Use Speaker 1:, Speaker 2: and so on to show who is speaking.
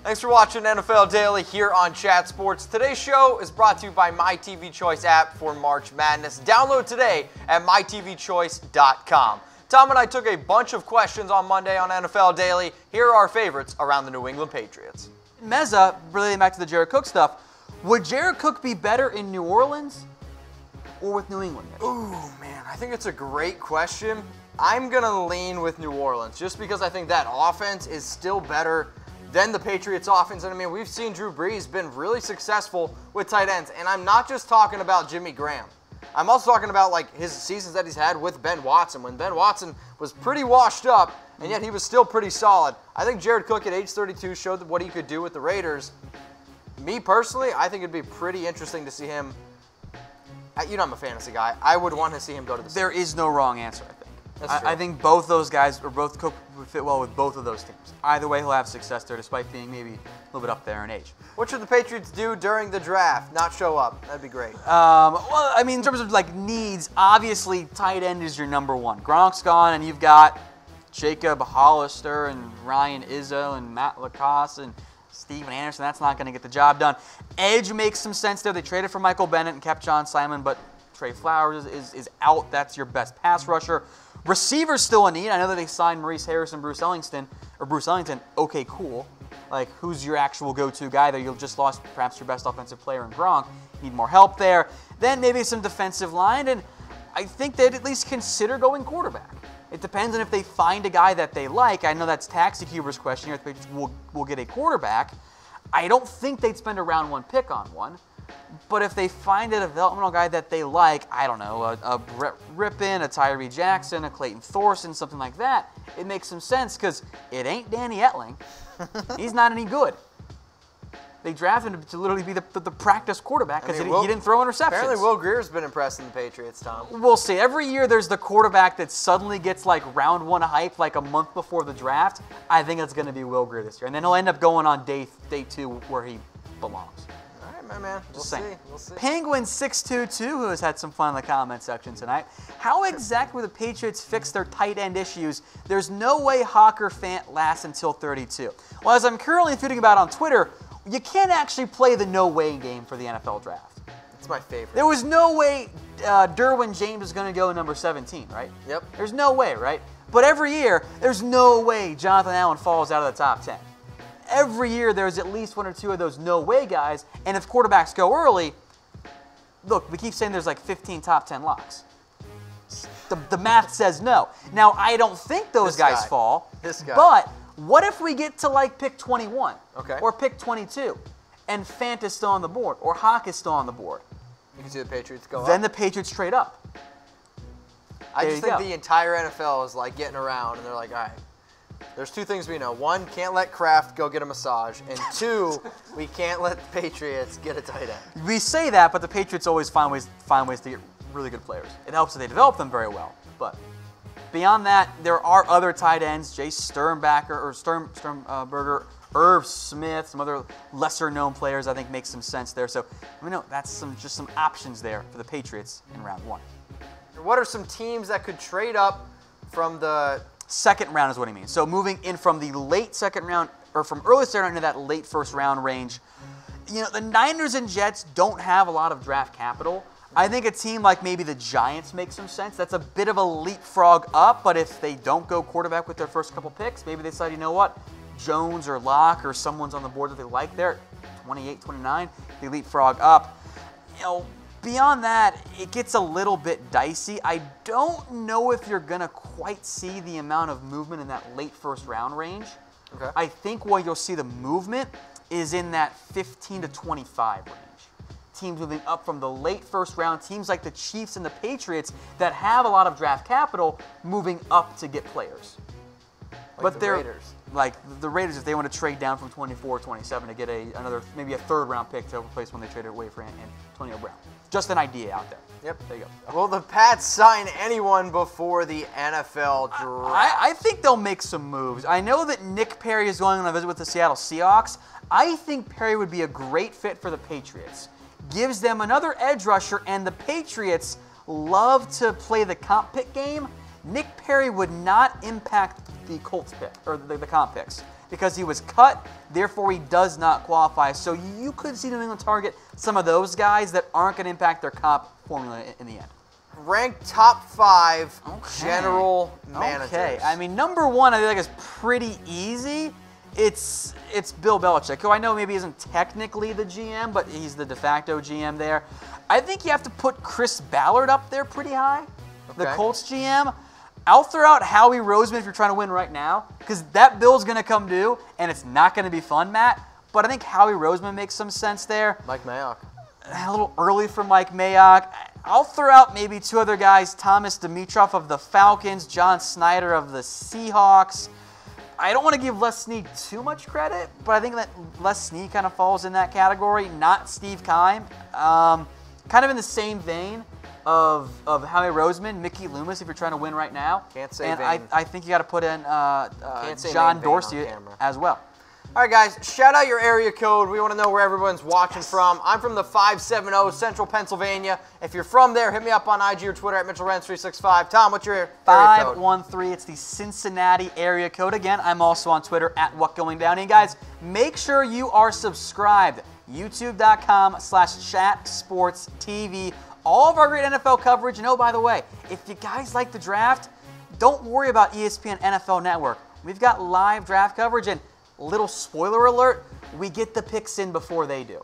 Speaker 1: Thanks for watching NFL Daily here on Chat Sports. Today's show is brought to you by My TV Choice app for March Madness. Download today at mytvchoice.com. Tom and I took a bunch of questions on Monday on NFL Daily. Here are our favorites around the New England Patriots.
Speaker 2: Meza, relating back to the Jared Cook stuff, would Jared Cook be better in New Orleans or with New England?
Speaker 1: Ooh, man, I think it's a great question. I'm going to lean with New Orleans just because I think that offense is still better than the Patriots offense. And I mean, we've seen Drew Brees been really successful with tight ends. And I'm not just talking about Jimmy Graham. I'm also talking about like his seasons that he's had with Ben Watson, when Ben Watson was pretty washed up, and yet he was still pretty solid. I think Jared Cook at age 32 showed what he could do with the Raiders. Me personally, I think it'd be pretty interesting to see him. You know, I'm a fantasy guy. I would want to see him go to the
Speaker 2: There is no wrong answer, I think.
Speaker 1: That's true.
Speaker 2: I think both those guys, or both Cook, would fit well with both of those teams. Either way, he'll have success there, despite being maybe a little bit up there in age.
Speaker 1: What should the Patriots do during the draft? Not show up. That'd be great.
Speaker 2: Well, I mean, in terms of like needs, obviously tight end is your number one. Gronk's gone, and you've got Jacob Hollister and Ryan Izzo and Matt Lacoste and Steven Anderson. That's not going to get the job done. Edge makes some sense there. They traded for Michael Bennett and kept John Simon, but Trey Flowers is out. That's your best pass rusher. Receivers still a need. I know that they signed Maurice Harris and Bruce Ellington. Okay, cool. Like, who's your actual go-to guy there? You've just lost perhaps your best offensive player in Gronk. Need more help there. Then maybe some defensive line, and I think they'd at least consider going quarterback. It depends on if they find a guy that they like. I know that's Taxi Cuber's question here. If the Patriots will get a quarterback. I don't think they'd spend a round one pick on one. But if they find a developmental guy that they like, I don't know, a Brett Rippon, a Tyree Jackson, a Clayton Thorson, something like that, it makes some sense because it ain't Danny Etling. He's not any good. They drafted him to literally be the practice quarterback because he didn't throw interceptions.
Speaker 1: Apparently Will Grier's been impressing the Patriots, Tom.
Speaker 2: We'll see. Every year there's the quarterback that suddenly gets like round one hype like a month before the draft. I think it's going to be Will Grier this year. And then he'll end up going on day two where he belongs.
Speaker 1: My man, we'll see.
Speaker 2: Penguin 622, who has had some fun in the comment section tonight. How exactly will the Patriots fix their tight end issues? There's no way Hawker Fant lasts until 32. Well, as I'm currently tweeting about on Twitter, you can't actually play the no way game for the NFL draft.
Speaker 1: It's my favorite.
Speaker 2: There was no way Derwin James is going to go number 17, right?
Speaker 1: Yep.
Speaker 2: There's no way, right? But every year, there's no way Jonathan Allen falls out of the top 10. Every year, there's at least one or two of those no-way guys, and if quarterbacks go early, look, we keep saying there's like 15 top 10 locks. The math says no. Now, I don't think those guys fall, but what if we get to like pick 21 or pick 22, and Fant is still on the board, or Hawk is still on the board?
Speaker 1: You can see the Patriots go up.
Speaker 2: Then the Patriots trade up.
Speaker 1: I just think the entire NFL is like getting around, and they're like, all right, there's two things we know. One, can't let Kraft go get a massage. And two, we can't let the Patriots get a tight end.
Speaker 2: We say that, but the Patriots always find ways to get really good players. It helps that they develop them very well. But beyond that, there are other tight ends. Jay Sternberger, Irv Smith, some other lesser-known players I think make some sense there. So, that's just some options there for the Patriots in round one.
Speaker 1: What are some teams that could trade up from the
Speaker 2: second round is what he means. So moving in from the late second round, or from early second round into that late first round range. The Niners and Jets don't have a lot of draft capital. I think a team like maybe the Giants makes some sense. That's a bit of a leapfrog up, but if they don't go quarterback with their first couple picks, maybe they decide, you know what, Jones or Locke or someone's on the board that they like there, 28, 29, they leapfrog up. Beyond that, it gets a little bit dicey. I don't know if you're going to quite see the amount of movement in that late first round range.
Speaker 1: Okay.
Speaker 2: I think where you'll see the movement is in that 15 to 25 range. Teams moving up from the late first round, teams like the Chiefs and the Patriots that have a lot of draft capital moving up to get players.
Speaker 1: Like the Raiders.
Speaker 2: Like the Raiders, if they want to trade down from 24, 27 to get maybe a third round pick to replace when they traded away for Antonio Brown. Just an idea out there.
Speaker 1: Yep.
Speaker 2: There you go.
Speaker 1: Will the Pats sign anyone before the NFL draft?
Speaker 2: I think they'll make some moves. I know that Nick Perry is going on a visit with the Seattle Seahawks. I think Perry would be a great fit for the Patriots. Gives them another edge rusher, and the Patriots love to play the comp pick game. Nick Perry would not impact the Colts pick, or the comp picks. because he was cut. Therefore, he does not qualify. So you could see New England target some of those guys that aren't going to impact their comp formula in the end.
Speaker 1: Ranked top 5 general managers.
Speaker 2: Okay, I mean, number 1 I think is pretty easy. It's Bill Belichick, who I know maybe isn't technically the GM, but he's the de facto GM there. I think you have to put Chris Ballard up there pretty high, the Colts GM. I'll throw out Howie Roseman if you're trying to win right now, because that bill's going to come due, and it's not going to be fun, Matt. But I think Howie Roseman makes some sense there.
Speaker 1: Mike Mayock.
Speaker 2: A little early for Mike Mayock. I'll throw out maybe 2 other guys, Thomas Dimitroff of the Falcons, John Snyder of the Seahawks. I don't want to give Les Snead too much credit, but I think that Les Snead kind of falls in that category, not Steve Keim. Kind of in the same vein of Howie Roseman, Mickey Loomis, if you're trying to win right now.
Speaker 1: Can't say
Speaker 2: and
Speaker 1: vein.
Speaker 2: I think you got to put in John Dorsey as well.
Speaker 1: All right, guys, shout out your area code. We want to know where everyone's watching from. I'm from the 570 Central Pennsylvania. If you're from there, hit me up on IG or Twitter at MitchellRenz365. Tom, what's your area code?
Speaker 2: 513. It's the Cincinnati area code. Again, I'm also on Twitter at WhatGoingDown. And guys, make sure you are subscribed. YouTube.com/ChatSportsTV. All of our great NFL coverage. And oh, by the way, if you guys like the draft, don't worry about ESPN NFL Network. We've got live draft coverage, and little spoiler alert, we get the picks in before they do.